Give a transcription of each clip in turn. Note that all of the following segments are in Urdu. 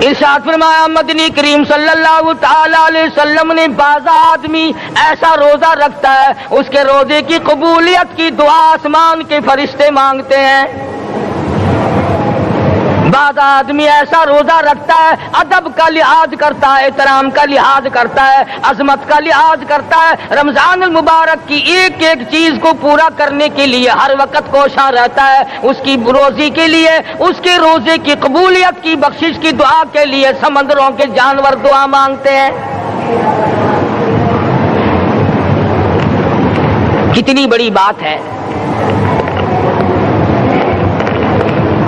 ارشاد فرمایا مدنی کریم صلی اللہ تعالی علیہ وسلم نے بعض آدمی ایسا روزہ رکھتا ہے اس کے روزے کی قبولیت کی دعا آسمان کے فرشتے مانگتے ہیں. بعض آدمی ایسا روزہ رکھتا ہے ادب کا لحاظ کرتا ہے, احترام کا لحاظ کرتا ہے, عظمت کا لحاظ کرتا ہے, رمضان المبارک کی ایک ایک چیز کو پورا کرنے کے لیے ہر وقت کوشاں رہتا ہے, اس کی روزی کے لیے, اس کے روزے کی قبولیت کی بخشش کی دعا کے لیے سمندروں کے جانور دعا مانگتے ہیں. کتنی بڑی بات ہے.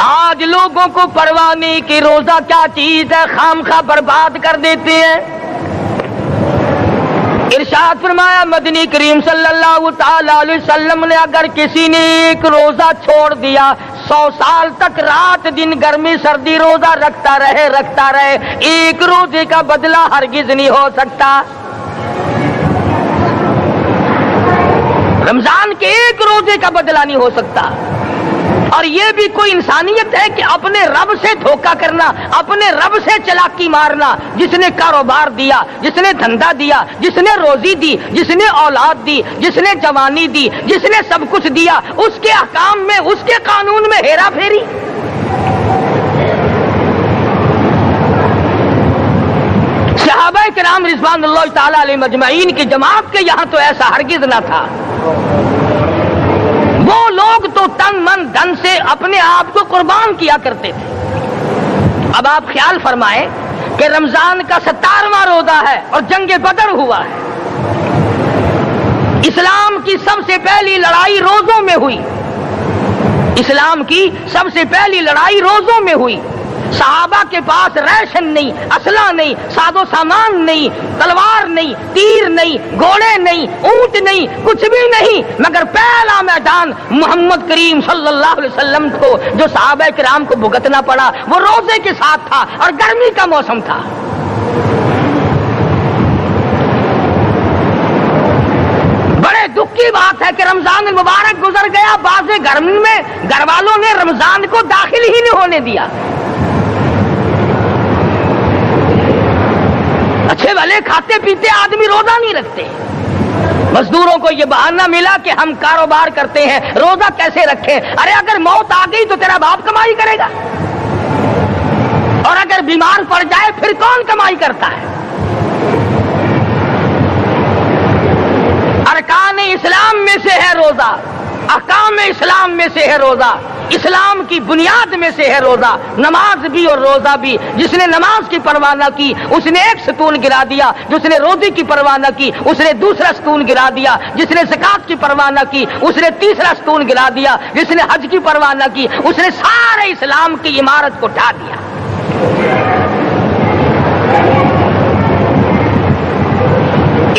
آج لوگوں کو پرواہ نہیں کہ روزہ کیا چیز ہے, خام خواہ برباد کر دیتے ہیں. ارشاد فرمایا مدنی کریم صلی اللہ تعالی علیہ وسلم نے اگر کسی نے ایک روزہ چھوڑ دیا 100 سال تک رات دن گرمی سردی روزہ رکھتا رہے ایک روزے کا بدلہ ہرگز نہیں ہو سکتا. رمضان کے ایک روزے کا بدلہ نہیں ہو سکتا. اور یہ بھی کوئی انسانیت ہے کہ اپنے رب سے دھوکہ کرنا, اپنے رب سے چلاکی مارنا. جس نے کاروبار دیا, جس نے دھندا دیا, جس نے روزی دی, جس نے اولاد دی, جس نے جوانی دی, جس نے سب کچھ دیا, اس کے احکام میں, اس کے قانون میں ہیرا پھیری. صحابہ کرام رضوان اللہ تعالی علیہ مجمعین کی جماعت کے یہاں تو ایسا ہرگز نہ تھا. وہ لوگ تو تن من دھن سے اپنے آپ کو قربان کیا کرتے تھے. اب آپ خیال فرمائیں کہ رمضان کا 17واں روزہ ہے اور جنگ بدر ہوا ہے. اسلام کی سب سے پہلی لڑائی روزوں میں ہوئی. اسلام کی سب سے پہلی لڑائی روزوں میں ہوئی. صحابہ کے پاس ریشن نہیں, اسلحہ نہیں, ساز و سامان نہیں, تلوار نہیں, تیر نہیں, گھوڑے نہیں, اونٹ نہیں, کچھ بھی نہیں, مگر پہلا میدان محمد کریم صلی اللہ علیہ وسلم کو جو صحابہ کرام کو بھگتنا پڑا وہ روزے کے ساتھ تھا اور گرمی کا موسم تھا. بڑے دکھ کی بات ہے کہ رمضان المبارک گزر گیا, بعض گھر میں گھر والوں نے رمضان کو داخل ہی نہیں ہونے دیا. اچھے بھلے کھاتے پیتے آدمی روزہ نہیں رکھتے. مزدوروں کو یہ بہانہ ملا کہ ہم کاروبار کرتے ہیں, روزہ کیسے رکھیں؟ ارے اگر موت آ گئی تو تیرا باپ کمائی کرے گا, اور اگر بیمار پڑ جائے پھر کون کمائی کرتا ہے؟ ارکان اسلام میں سے ہے روزہ, احکام اسلام میں سے ہے روزہ, اسلام کی بنیاد میں سے ہے روزہ. نماز بھی اور روزہ بھی. جس نے نماز کی پرواہ نہ کی اس نے ایک ستون گرا دیا, جس نے روزے کی پرواہ نہ کی اس نے دوسرا ستون گرا دیا, جس نے زکات کی پرواہ نہ کی اس نے تیسرا ستون گرا دیا, جس نے حج کی پرواہ نہ کی اس نے سارے اسلام کی عمارت کو ڈھا دیا.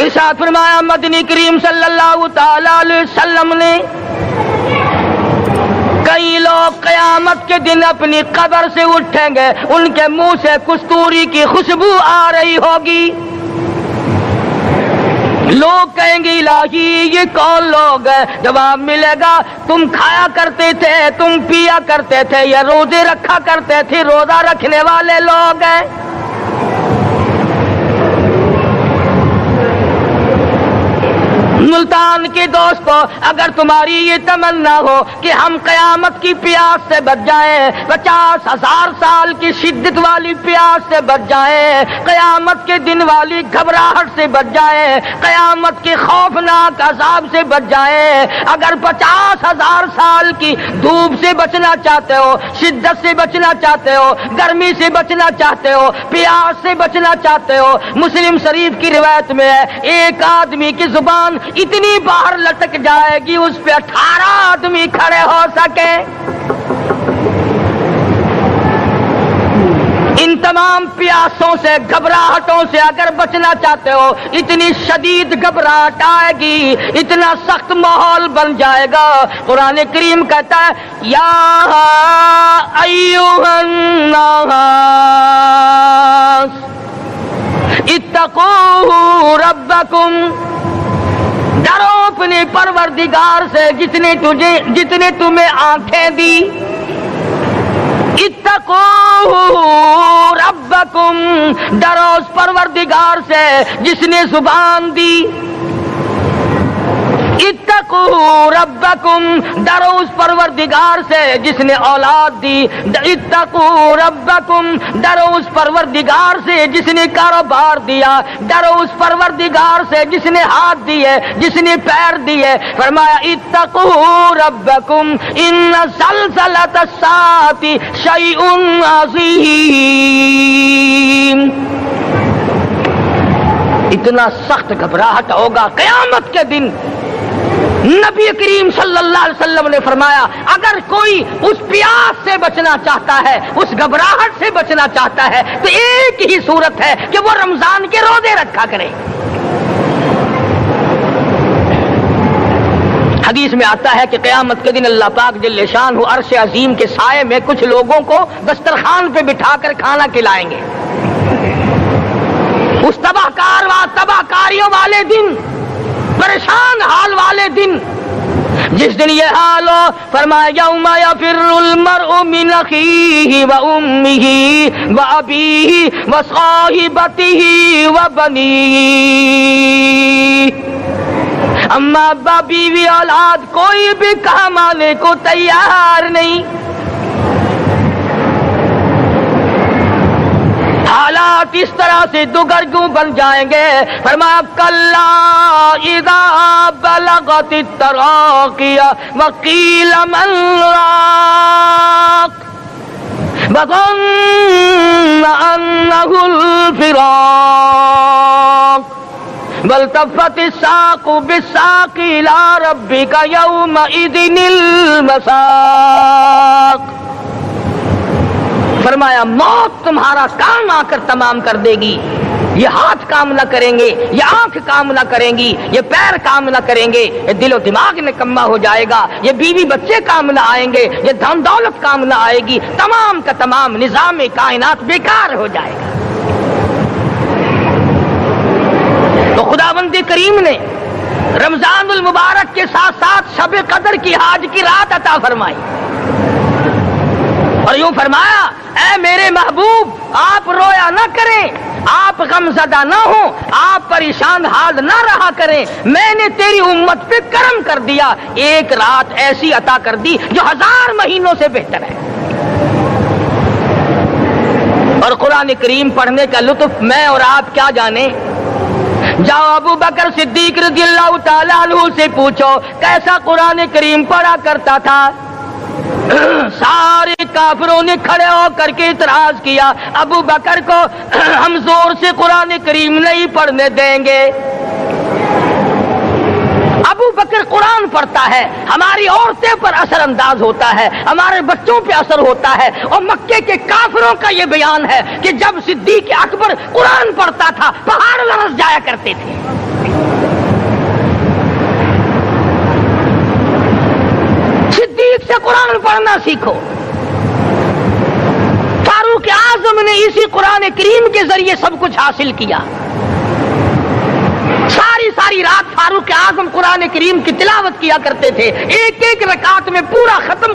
ارشاد فرمایا مدنی کریم صلی اللہ تعالی علیہ وسلم نے کئی لوگ قیامت کے دن اپنی قبر سے اٹھیں گے, ان کے منہ سے کستوری کی خوشبو آ رہی ہوگی. لوگ کہیں گے الہی یہ کون لوگ ہیں؟ جواب ملے گا تم کھایا کرتے تھے, تم پیا کرتے تھے, یا روزے رکھا کرتے تھے, روزہ رکھنے والے لوگ ہیں. ملتان کے دوستو, اگر تمہاری یہ تمنا ہو کہ ہم قیامت کی پیاس سے بچ جائیں, 50,000 سال کی شدت والی پیاس سے بچ جائیں, قیامت کے دن والی گھبراہٹ سے بچ جائیں, قیامت کے خوفناک عذاب سے بچ جائیں, اگر 50,000 سال کی دھوپ سے بچنا چاہتے ہو, شدت سے بچنا چاہتے ہو, گرمی سے بچنا چاہتے ہو, پیاس سے بچنا چاہتے ہو, مسلم شریف کی روایت میں ہے ایک آدمی کی زبان اتنی باہر لٹک جائے گی اس پہ 18 آدمی کھڑے ہو سکے. ان تمام پیاسوں سے, گھبراہٹوں سے اگر بچنا چاہتے ہو, اتنی شدید گھبراہٹ آئے گی, اتنا سخت ماحول بن جائے گا. قرآن کریم کہتا ہے یا ایھا الناس اتقوا ربکم, ڈرو اپنے پروردگار سے جتنے تمہیں آنکھیں دی. اتقوا ربکم، ڈرو اس پروردگار سے جس نے زبان دی. اتقوا ربکم، ڈرو اس پروردگار سے جس نے اولاد دی. اتقوا ربکم، ڈرو اس پروردگار سے جس نے کاروبار دیا. ڈرو اس پروردگار سے جس نے ہاتھ دیے، جس نے پیر دیے. فرمایا اتقوا ربکم ان زلزلۃ الساعۃ شیء عظیم. اتنا سخت گھبراہٹ ہوگا قیامت کے دن. نبی کریم صلی اللہ علیہ وسلم نے فرمایا اگر کوئی اس پیاس سے بچنا چاہتا ہے، اس گھبراہٹ سے بچنا چاہتا ہے، تو ایک ہی صورت ہے کہ وہ رمضان کے روزے رکھا کرے. حدیث میں آتا ہے کہ قیامت کے دن اللہ پاک جل شانہ عرش عظیم کے سائے میں کچھ لوگوں کو دسترخوان پہ بٹھا کر کھانا کھلائیں گے. اس تباہ کاریوں والے دن، پریشان حال والے دن، جس دن یہ حال ہو، فرمایا یوم یفر المرء من اخیہ وامہ وابیہ وصاحبتہ وبنیہ. اما ابا بیوی اولاد کوئی بھی کام آنے کو تیار نہیں. حالات اس طرح سے دگرگوں بن جائیں گے. فرمایا کلا اذا بلغت التراقی وقیل من راق وظن انہ الفراق والتفت الساق بالساق الى ربک یومئذ المساق. فرمایا موت تمہارا کام آ کر تمام کر دے گی. یہ ہاتھ کام نہ کریں گے، یہ آنکھ کام نہ کریں گی، یہ پیر کام نہ کریں گے، یہ دل و دماغ نکما ہو جائے گا، یہ بیوی بچے کام نہ آئیں گے، یہ دھن دولت کام نہ آئے گی. تمام کا تمام نظام کائنات بیکار ہو جائے گا. تو خداوند کریم نے رمضان المبارک کے ساتھ ساتھ شب قدر کی حاج کی رات عطا فرمائی اور یوں فرمایا اے میرے محبوب آپ رویا نہ کریں، آپ غم زدہ نہ ہوں، آپ پریشان حال نہ رہا کریں. میں نے تیری امت پہ کرم کر دیا، ایک رات ایسی عطا کر دی جو 1000 مہینوں سے بہتر ہے. اور قرآن کریم پڑھنے کا لطف میں اور آپ کیا جانیں. جاؤ ابو بکر صدیق رضی اللہ تعالیٰ عنہ سے پوچھو کیسا قرآن کریم پڑھا کرتا تھا. سارے کافروں نے کھڑے ہو کر کے اعتراض کیا ابو بکر کو ہم زور سے قرآن کریم نہیں پڑھنے دیں گے. ابو بکر قرآن پڑھتا ہے، ہماری عورتیں پر اثر انداز ہوتا ہے، ہمارے بچوں پہ اثر ہوتا ہے. اور مکے کے کافروں کا یہ بیان ہے کہ جب صدیق اکبر قرآن پڑھتا تھا پہاڑ لرز جایا کرتے تھے. صدیق سے قرآن پڑھنا سیکھو. فاروق اعظم نے اسی قرآن کریم کے ذریعے سب کچھ حاصل کیا. ساری رات فاروق اعظم قرآن کریم کی تلاوت کیا کرتے تھے، ایک ایک رکعت میں پورا ختم